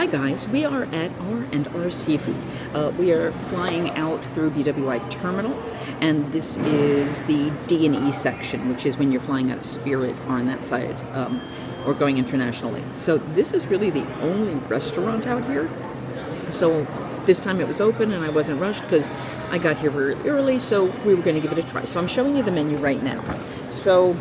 Hi guys, we are at R&R Seafood. We are flying out through BWI Terminal, and this is the D&E section, which is when you're flying out of Spirit or on that side, or going internationally. So this is really the only restaurant out here. So this time it was open and I wasn't rushed because I got here really early, so we were going to give it a try. So I'm showing you the menu right now. So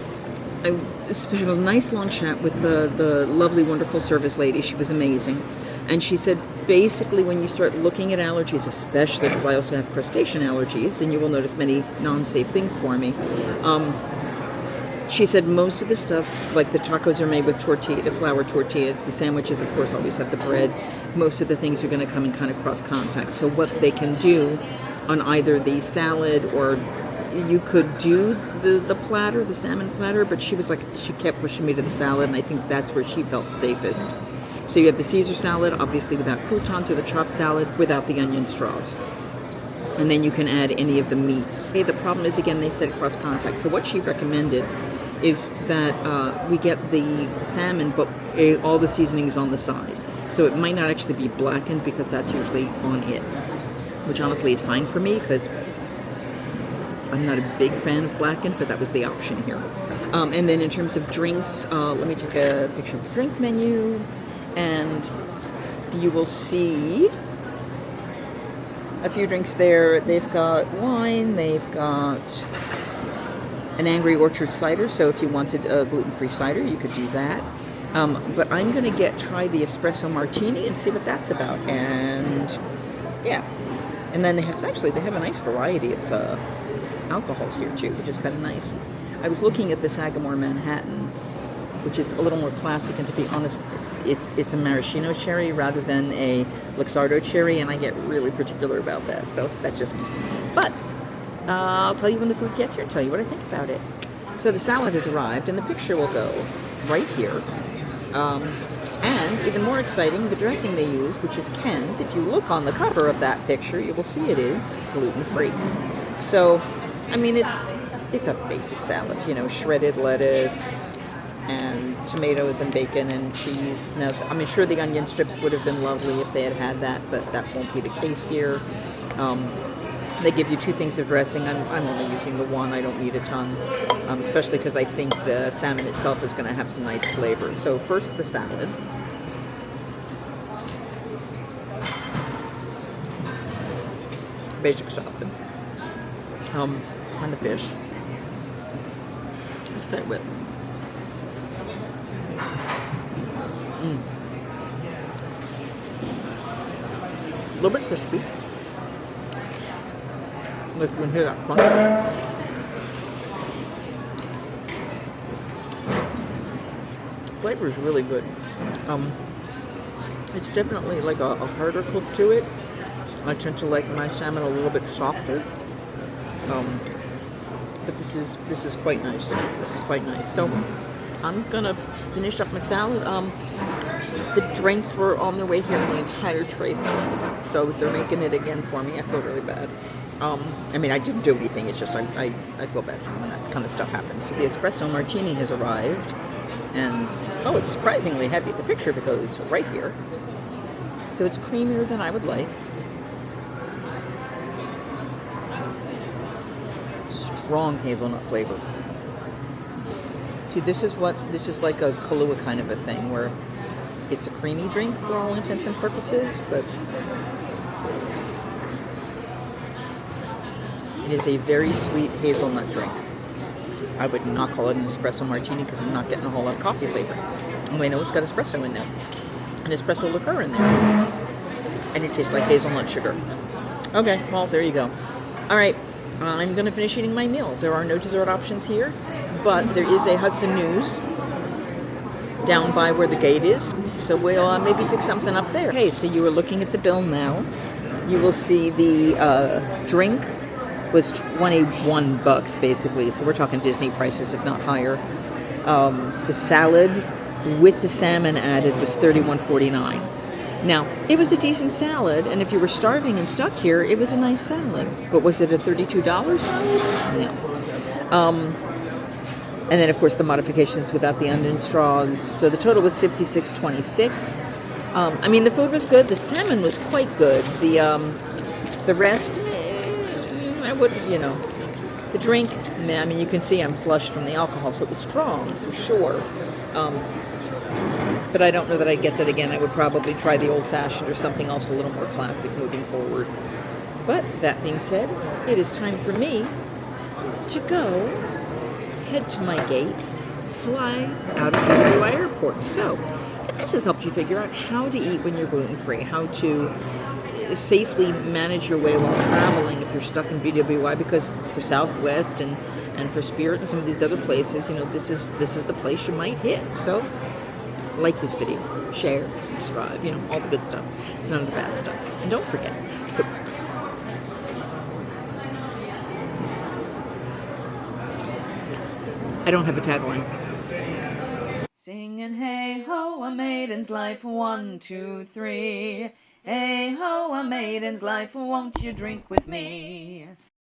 I had a nice long chat with the lovely, wonderful service lady. She was amazing. And she said, basically, when you start looking at allergies, especially because I also have crustacean allergies, and you will notice many non-safe things for me, she said most of the stuff, like the tacos are made with tortilla, the flour tortillas, the sandwiches, of course, always have the bread. Most of the things are going to come in kind of cross-contact. So what they can do on either the salad or you could do the platter, the salmon platter, but she was like, she kept pushing me to the salad, and I think that's where she felt safest. So you have the Caesar salad, obviously without croutons, or the chopped salad without the onion straws. And then you can add any of the meats. Hey, the problem is, again, they said cross-contact. So what she recommended is that we get the salmon, but all the seasonings on the side. So it might not actually be blackened because that's usually on it, which honestly is fine for me because I'm not a big fan of blackened, but that was the option here. And then in terms of drinks, let me take a picture of the drink menu, and you will see a few drinks there. They've got wine, they've got an Angry Orchard cider, so if you wanted a gluten-free cider, you could do that. But I'm going to try the espresso martini and see what that's about. And yeah, and then they have a nice variety of alcohols here too, which is kind of nice. I was looking at the Sagamore Manhattan, which is a little more classic, and to be honest, it's a maraschino cherry rather than a Luxardo cherry, and I get really particular about that, so that's just me. But I'll tell you when the food gets here, tell you what I think about it. So the salad has arrived, and the picture will go right here. And even more exciting, the dressing they use, which is Ken's. If you look on the cover of that picture, you will see it is gluten-free. So, I mean, it's a basic salad, you know, shredded lettuce and tomatoes and bacon and cheese. Now, I mean, sure, the onion strips would have been lovely if they had that, but that won't be the case here. They give you two things of dressing. I'm only using the one. I don't need a ton, especially because I think the salmon itself is going to have some nice flavor. So first, the salad. Basic stuff. And the fish. Let's try it with. A little bit crispy. If you can hear that crunch. Flavor is really good. It's definitely like a harder cook to it. I tend to like my salmon a little bit softer. But this is quite nice. This is quite nice. So I'm gonna finish up my salad. The drinks were on their way here, and the entire tray fell. So they're making it again for me. I feel really bad. I mean, I didn't do anything. It's just I feel bad when that kind of stuff happens. So the espresso martini has arrived, and oh, it's surprisingly heavy. The picture of it goes right here. So it's creamier than I would like. Strong hazelnut flavor. See, this is like a Kahlua kind of a thing, where it's a creamy drink for all intents and purposes, but it is a very sweet hazelnut drink. I would not call it an espresso martini because I'm not getting a whole lot of coffee flavor. And I know it's got espresso in there, an espresso liqueur in there, and it tastes like hazelnut sugar. Okay, well, there you go. All right, I'm going to finish eating my meal. There are no dessert options here, but there is a Hudson News down by where the gate is, so we'll maybe pick something up there. Okay, so you are looking at the bill now. You will see the drink was $21 basically, so we're talking Disney prices, if not higher. The salad with the salmon added was $31.49. Now, it was a decent salad, and if you were starving and stuck here, it was a nice salad. But was it a $32 salad? No. And then, of course, the modifications without the onion straws. So the total was $56.26. I mean, the food was good. The salmon was quite good. The rest, I wouldn't, The drink, I mean, you can see I'm flushed from the alcohol, so it was strong for sure. But I don't know that I'd get that again. I would probably try the old-fashioned or something else a little more classic moving forward. But that being said, it is time for me to go, head to my gate, fly out of BWI Airport. So, if this has helped you figure out how to eat when you're gluten-free, how to safely manage your way while traveling if you're stuck in BWI, because for Southwest and for Spirit and some of these other places, this is the place you might hit. So, like this video, share, subscribe, all the good stuff, none of the bad stuff. And don't forget, I don't have a tagline. Singing hey ho, a maiden's life, 1, 2, 3. Hey ho, a maiden's life, won't you drink with me?